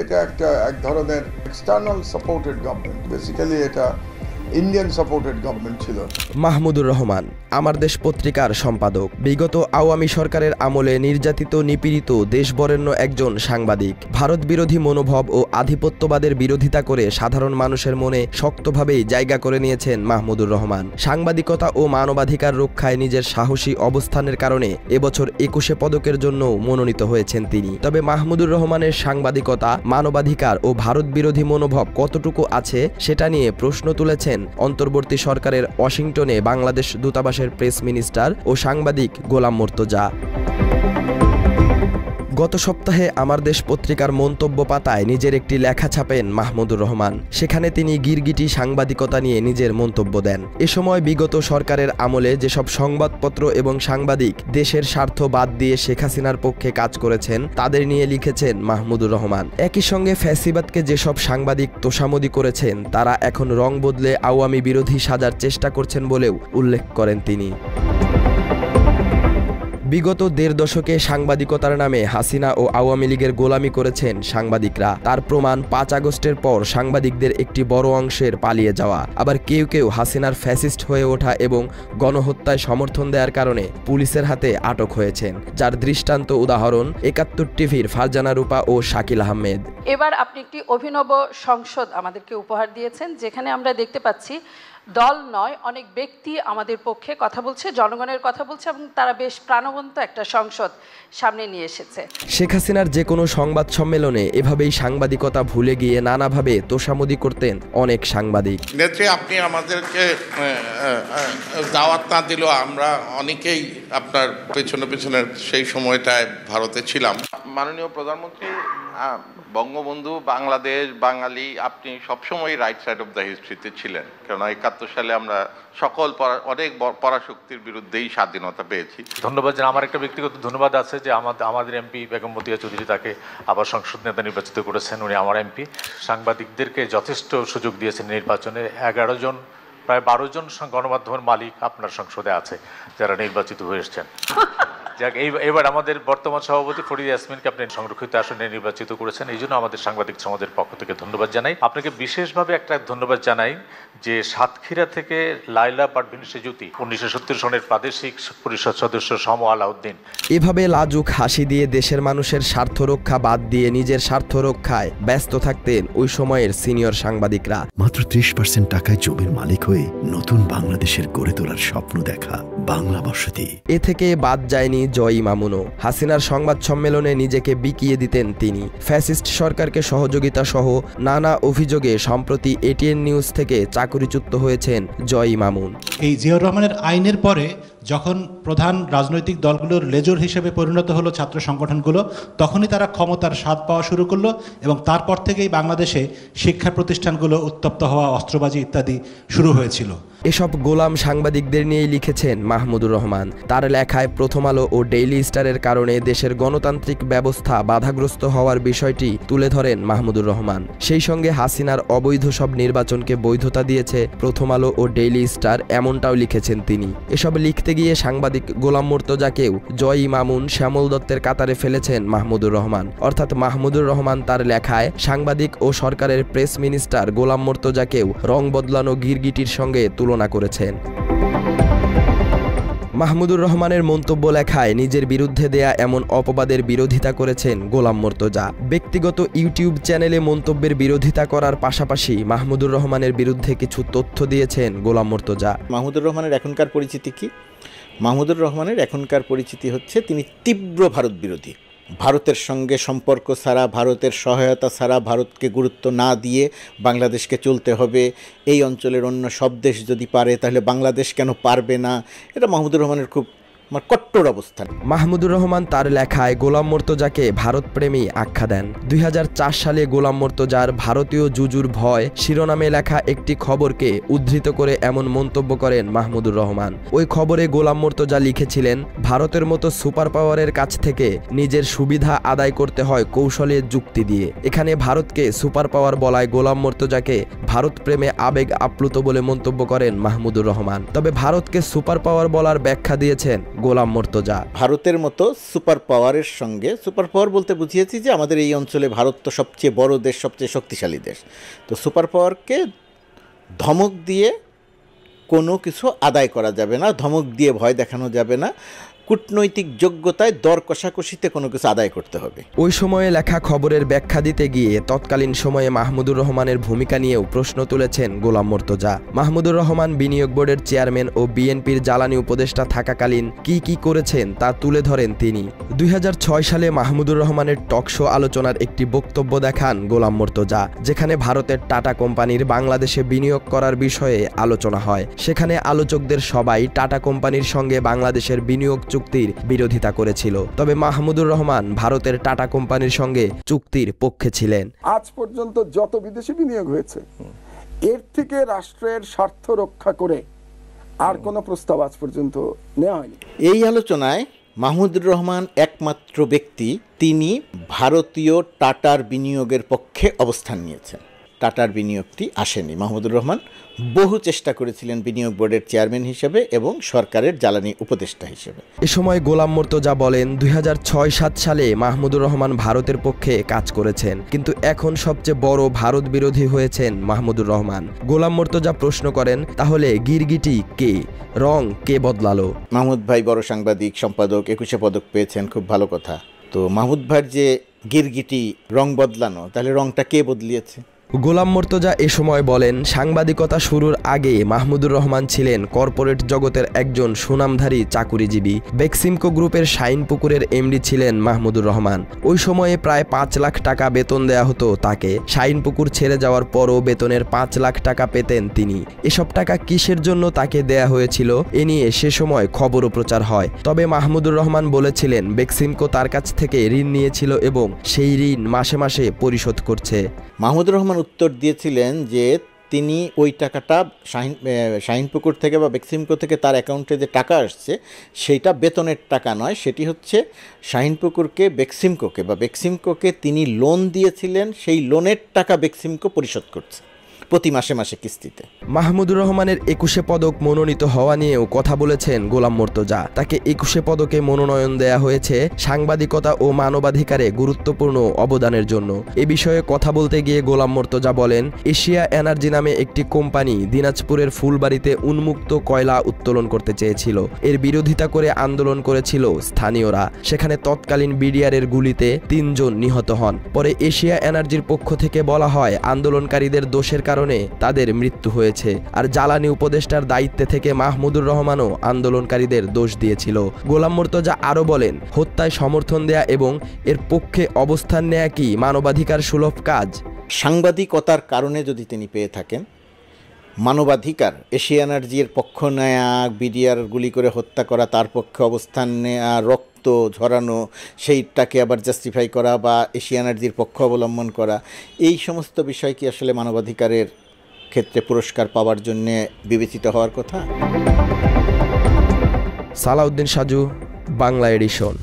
এটা এক ধরনের এক্সটার্নাল সাপোর্টেড গভর্নমেন্ট, বেসিক্যালি এটা ইন্ডিয়ান সাপোর্টেড গভর্নমেন্ট ছিল। মাহমুদুর রহমান আমার দেশ পত্রিকার সম্পাদক, বিগত আওয়ামী সরকারের আমলে নির্যাতিত নিপীড়িত দেশবরেণ্য একজন সাংবাদিক। ভারত বিরোধী মনোভাব ও আধিপত্যবাদের বিরোধিতা করে সাধারণ মানুষের মনে শক্তভাবেই জায়গা করে নিয়েছেন মাহমুদুর রহমান। সাংবাদিকতা ও মানবাধিকার রক্ষায় নিজের সাহসী অবস্থানের কারণে এবছর ২১ পদকের জন্য মনোনীত হয়েছেন তিনি। তবে মাহমুদুর রহমানের সাংবাদিকতা, মানবাধিকার ও ভারত বিরোধী মনোভাব কতটুকু আছে সেটা নিয়ে প্রশ্ন তুলেছেন অন্তর্বর্তী সরকারের ওয়াশিংটনে বাংলাদেশ দূতাবাসের প্রেস মিনিস্টার ও সাংবাদিক গোলাম মুর্তজা। গত সপ্তাহে আমার দেশ পত্রিকার মন্তব্য পাতায় নিজের একটি লেখা ছাপেন মাহমুদুর রহমান। সেখানে তিনি গিরগিটি সাংবাদিকতা নিয়ে নিজের মন্তব্য দেন। এ সময় বিগত সরকারের আমলে যেসব সংবাদপত্র এবং সাংবাদিক দেশের স্বার্থ বাদ দিয়ে শেখ হাসিনার পক্ষে কাজ করেছেন তাদের নিয়ে লিখেছেন মাহমুদুর রহমান। একই সঙ্গে ফ্যাসিবাদকে যেসব সাংবাদিক তোষামোদি করেছেন তারা এখন রং বদলে আওয়ামী বিরোধী সাজার চেষ্টা করছেন বলেও উল্লেখ করেন তিনি। বিগত ১.৫ দশকে সাংবাদিকতার নামে হাসিনা ও আওয়ামী লীগের গোলামি করেছেন সাংবাদিকরা। তার প্রমাণ ৫ আগস্টের পর সাংবাদিকদের একটি বড় অংশের পালিয়ে যাওয়া, আবার কেউ কেউ হাসিনার ফ্যাসিস্ট হয়ে ওঠা এবং গণহত্যায় সমর্থন দেওয়ার কারণে পুলিশের হাতে আটক হয়েছেন, যার দৃষ্টান্ত উদাহরণ ৭১ টিভির ফারজানা রূপা ও শাকিল আহমেদ। এবার আপনি একটি অভিনব সংসদ আমাদেরকে উপহার দিয়েছেন, যেখানে আমরা দেখতে পাচ্ছি দল নয় অনেক ব্যক্তি আমাদের পক্ষে কথা বলছে, জনগণের কথা বলছে এবং তারা বেশ প্রাণবন্ত একটা সংসদ সামনে নিয়ে এসেছে। শেখ হাসিনার যে কোনো সংবাদ সম্মেলনে এভাবেই সাংবাদিকতা ভুলে গিয়ে নানাভাবে তোষামোদি করতেন অনেক সাংবাদিক। নেত্রী, আপনি আমাদেরকে দাওয়াত না দিলেও আমরা অনেকেই আপনার পেছনে পেছনে সেই সময়টায় ভারতে ছিলাম। মাননীয় প্রধানমন্ত্রী, বঙ্গবন্ধু, বাংলাদেশ, বাঙালি, আপনি সবসময় রাইট সাইড অফ দ্য হিস্ট্রিতে ছিলেন, কেননা ৭১ সালে আমরা সকল অনেক পরাশক্তির বিরুদ্ধেই স্বাধীনতা পেয়েছি। ধন্যবাদ। আমার একটা ব্যক্তিগত ধন্যবাদ আছে যে আমাদের এমপি বেগম মতিয়া চৌধুরী তাকে আবার সংসদ নেতা নির্বাচিত করেছেন। উনি আমার এমপি। সাংবাদিকদেরকে যথেষ্ট সুযোগ দিয়েছেন নির্বাচনে। ১১ জন, প্রায় ১২ জন গণমাধ্যমের মালিক আপনার সংসদে আছে যারা নির্বাচিত হয়ে এসছেন। যাক, এবার আমাদের বর্তমান সভাপতি ফরিদ ইয়াসমিনকে আপনি সংরক্ষিত আসনে নির্বাচিত করেছেন, এই জন্য আমাদের সাংবাদিক সমাজের পক্ষ থেকে ধন্যবাদ জানাই। আপনাকে বিশেষভাবে একটা ধন্যবাদ জানাই যে সাতক্ষীরা থেকে লাইলা পারভিন সেজুতি, ১৯৭০ সনের প্রাদেশিক পরিষদ সদস্য সম আলাউদ্দিন। এভাবে লাজুক হাসি দিয়ে দেশের মানুষের স্বার্থ রক্ষা বাদ দিয়ে নিজের স্বার্থ রক্ষায় ব্যস্ত থাকতেন ওই সময়ের সিনিয়র সাংবাদিকরা। মাত্র ৩০% টাকায় জমির মালিক হয়ে নতুন বাংলাদেশের গড়ে তোলার স্বপ্ন দেখা বাংলা বসতি। এ থেকে বাদ যায়নি জয় মামুনও। হাসিনার সংবাদ সম্মেলনে নিজেকে বিকিয়ে দিতেন তিনি। ফ্যাসিস্ট সরকারকে সহযোগিতা সহ নানা অভিযোগে সম্প্রতি এটিএন নিউজ থেকে চাকরিচ্যুত হয়েছেন জয় মামুন। এই জিয়াউর রহমানের আইনের পরে যখন প্রধান রাজনৈতিক দলগুলোর লেজর হিসেবে পরিণত হলো ছাত্র সংগঠনগুলো, তখনই তারা ক্ষমতার স্বাদ পাওয়া শুরু করলো এবং তারপর থেকেই বাংলাদেশে শিক্ষা প্রতিষ্ঠানগুলো উত্তপ্ত হওয়া, অস্ত্রবাজি ইত্যাদি শুরু হয়েছিল। এসব গোলাম সাংবাদিকদের নিয়েই লিখেছেন মাহমুদুর রহমান। তার লেখায় প্রথম আলো ও ডেইলি স্টারের কারণে দেশের গণতান্ত্রিক ব্যবস্থা বাধাগ্রস্ত হওয়ার বিষয়টি তুলে ধরেন মাহমুদুর রহমান। সেই সঙ্গে হাসিনার অবৈধ সব নির্বাচনকে বৈধতা দিয়েছে প্রথম আলো ও ডেইলি স্টার, এমনটাও লিখেছেন তিনি। এসব লিখতে গিয়ে সাংবাদিক গোলাম মুর্তজাকেও জয় মামুন, শ্যামল দত্তের কাতারে ফেলেছেন মাহমুদুর রহমান। অর্থাৎ মাহমুদুর রহমান তার লেখায় সাংবাদিক ও সরকারের প্রেস মিনিস্টার গোলাম মুর্তজাকেও রং বদলানো গিরগিটির সঙ্গে তুলনা করেছেন। মাহমুদুর রহমানের মন্তব্য লেখায় নিজের বিরুদ্ধে দেয়া এমন অপবাদের বিরোধিতা করেছেন গোলাম মুর্তজা। ব্যক্তিগত ইউটিউব চ্যানেলে মন্তব্যের বিরোধিতা করার পাশাপাশি মাহমুদুর রহমানের বিরুদ্ধে কিছু তথ্য দিয়েছেন গোলাম মুর্তজা। মাহমুদুর রহমানের এখনকার পরিচিতি কি? মাহমুদুর রহমানের এখনকার পরিচিতি হচ্ছে তিনি তীব্র ভারত বিরোধী। ভারতের সঙ্গে সম্পর্ক ছাড়া, ভারতের সহায়তা ছাড়া, ভারতকে গুরুত্ব না দিয়ে বাংলাদেশকে চলতে হবে। এই অঞ্চলের অন্য সব দেশ যদি পারে তাহলে বাংলাদেশ কেন পারবে না? এটা মাহমুদুর রহমানের খুব কট্টর অবস্থান। মাহমুদুর রহমান তার লেখায় গোলাম মুর্তজাকে ভারতপ্রেমী আখ্যা দেন। ২০০৪ সালে গোলাম মুর্তজার ভারতীয় জুজুর ভয় শিরোনামে লেখা একটি খবরকে উদ্ধৃত করে এমন মন্তব্য করেন মাহমুদুর রহমান। ওই খবরে গোলাম মুর্তজা লিখেছিলেন, ভারতের মতো সুপার পাওয়ারের কাছ থেকে নিজের সুবিধা আদায় করতে হয় কৌশলের যুক্তি দিয়ে। এখানে ভারতকে সুপার পাওয়ার বলায় গোলাম মুর্তজাকে ভারত প্রেমে আবেগ আপ্লুত বলে মন্তব্য করেন মাহমুদুর রহমান। তবে ভারতকে সুপার পাওয়ার বলার ব্যাখ্যা দিয়েছেন গোলাম মর্তজা। ভারতের মতো সুপার পাওয়ারের সঙ্গে, সুপার পাওয়ার বলতে বুঝিয়েছি যে আমাদের এই অঞ্চলে ভারত তো সবচেয়ে বড় দেশ, সবচেয়ে শক্তিশালী দেশ, তো সুপার পাওয়ারকে ধমক দিয়ে কোনো কিছু আদায় করা যাবে না, ধমক দিয়ে ভয় দেখানো যাবে না, কূটনৈতিক যোগ্যতায় দর কষাকষিতে কোনো কিছু আদায় করতে হবে। ওই সময়ে লেখা খবরের ব্যাখ্যা দিতে গিয়ে তৎকালীন সময়ে মাহমুদুর রহমানের ভূমিকা নিয়েও প্রশ্ন তুলেছেন গোলাম মর্তজা। মাহমুদুর রহমান বিনিয়োগ বোর্ডের চেয়ারম্যান ও বিএনপির জ্বালানি উপদেষ্টা থাকাকালীন কি করেছেন তা তুলে ধরেন তিনি। 2006 সালে মাহমুদুর রহমানের টকশো আলোচনার একটি বক্তব্য দেখান গোলাম মর্তজা, যেখানে ভারতের টাটা কোম্পানির বাংলাদেশে বিনিয়োগ করার বিষয়ে আলোচনা হয়। সেখানে আলোচকদের সবাই টাটা কোম্পানির সঙ্গে বাংলাদেশের বিনিয়োগ চুক্তির বিরোধিতা করেছিল, তবে মাহমুদুর রহমান ভারতের টাটা কোম্পানির সঙ্গে চুক্তির পক্ষে ছিলেন। আজ পর্যন্ত যত বিদেশি বিনিয়োগ হয়েছে এর থেকে রাষ্ট্রের স্বার্থ রক্ষা করে আর কোনো প্রস্তাব আজ পর্যন্ত নেওয়া হয়নি। এই আলোচনায় মাহমুদুর রহমান একমাত্র ব্যক্তি, তিনি ভারতীয় টাটার বিনিয়োগের পক্ষে অবস্থান নিয়েছেন। টাটার বিনিয়োগটি আসেনি। মাহমুদুর রহমান বহু চেষ্টা করেছিলেন বিনিয়োগ বোর্ডের চেয়ারম্যান হিসেবে এবং সরকারের জ্বালানি উপদেষ্টা হিসেবে। এ সময় গোলাম মর্তজা বলেন, 2006-07 সালে মাহমুদুর রহমান ভারতের পক্ষে কাজ করেছেন, কিন্তু এখন সবচেয়ে বড় ভারত বিরোধী হয়েছেন মাহমুদুর রহমান। গোলাম মর্তজা প্রশ্ন করেন, তাহলে গিরগিটি কে, রং কে বদলালো? মাহমুদ ভাই বড় সাংবাদিক, সম্পাদক, 21 পদক পেয়েছেন, খুব ভালো কথা। তো মাহমুদ ভাইয়ের যে গিরগিটি রং বদলানো, তাহলে রংটা কে বদলিয়েছে? গোলাম মর্তজা এ সময় বলেন, সাংবাদিকতা শুরুর আগে মাহমুদুর রহমান ছিলেন কর্পোরেট জগতের একজন সুনামধারী চাকুরিজীবী। বেক্সিমকো গ্রুপের শাইনপুকুরের এমডি ছিলেন মাহমুদুর রহমান। ওই সময়ে প্রায় 5 লাখ টাকা বেতন দেয়া হতো তাকে। শাইনপুকুর ছেড়ে যাওয়ার পরও বেতনের 5 লাখ টাকা পেতেন তিনি। এসব টাকা কিসের জন্য তাকে দেয়া হয়েছিল এ নিয়ে সে সময় খবরও প্রচার হয়। তবে মাহমুদুর রহমান বলেছিলেন বেক্সিমকো তার কাছ থেকে ঋণ নিয়েছিল এবং সেই ঋণ মাসে মাসে পরিশোধ করছে। মাহমুদুর রহমান উত্তর দিয়েছিলেন যে তিনি ওই টাকাটা শাহিনপুকুর থেকে বা বেক্সিমকো থেকে তার অ্যাকাউন্টে যে টাকা আসছে সেইটা বেতনের টাকা নয়, সেটি হচ্ছে শাহিনপুকুরকে বেক্সিমকোকে তিনি লোন দিয়েছিলেন, সেই লোনের টাকা বেক্সিমকো পরিশোধ করছে প্রতি মাসে মাসে কিস্তিতে। মাহমুদুর রহমানের 21 পদক মনোনীত হওয়া নিয়েও কথা বলেছেন গোলাম মর্তজা। তাকে 21 পদকে মনোনয়ন দেয়া হয়েছে সাংবাদিকতা ও মানবাধিকারে গুরুত্বপূর্ণ অবদানের জন্য। এ বিষয়ে কথা বলতে গিয়ে গোলাম মর্তজা বলেন, এশিয়া এনার্জি নামে একটি কোম্পানি দিনাজপুরের ফুলবাড়িতে উন্মুক্ত কয়লা উত্তোলন করতে চেয়েছিল। এর বিরোধিতা করে আন্দোলন করেছিল স্থানীয়রা। সেখানে তৎকালীন বিডিআরের গুলিতে 3 জন নিহত হন। পরে এশিয়া এনার্জির পক্ষ থেকে বলা হয় আন্দোলনকারীদের দোষের কারণে তাদের মৃত্যু হয়েছে। আর জ্বালানি উপদেষ্টার দায়িত্বে থেকে মাহমুদুর রহমানও আন্দোলনকারীদের দোষ দিয়েছিল। গোলাম মর্তজা আরও বলেন, হত্যায় সমর্থন দেয়া এবং এর পক্ষে অবস্থান নেয়া কি মানবাধিকার সুলভ কাজ? সাংবাদিকতার কারণে যদি তিনি পেয়ে থাকেন, মানবাধিকার, এশিয়া এনার্জির পক্ষ নেয়া, বিডিআর গুলি করে হত্যা করা, তার পক্ষে অবস্থান নেয়া, রক্ত ঝরানো, সেইটাকে আবার জাস্টিফাই করা বা এশিয়া এনার্জির পক্ষ অবলম্বন করা, এই সমস্ত বিষয় কি আসলে মানবাধিকারের ক্ষেত্রে পুরস্কার পাওয়ার জন্য বিবেচিত হওয়ার কথা? সালাউদ্দিন সাজু, বাংলা এডিশন।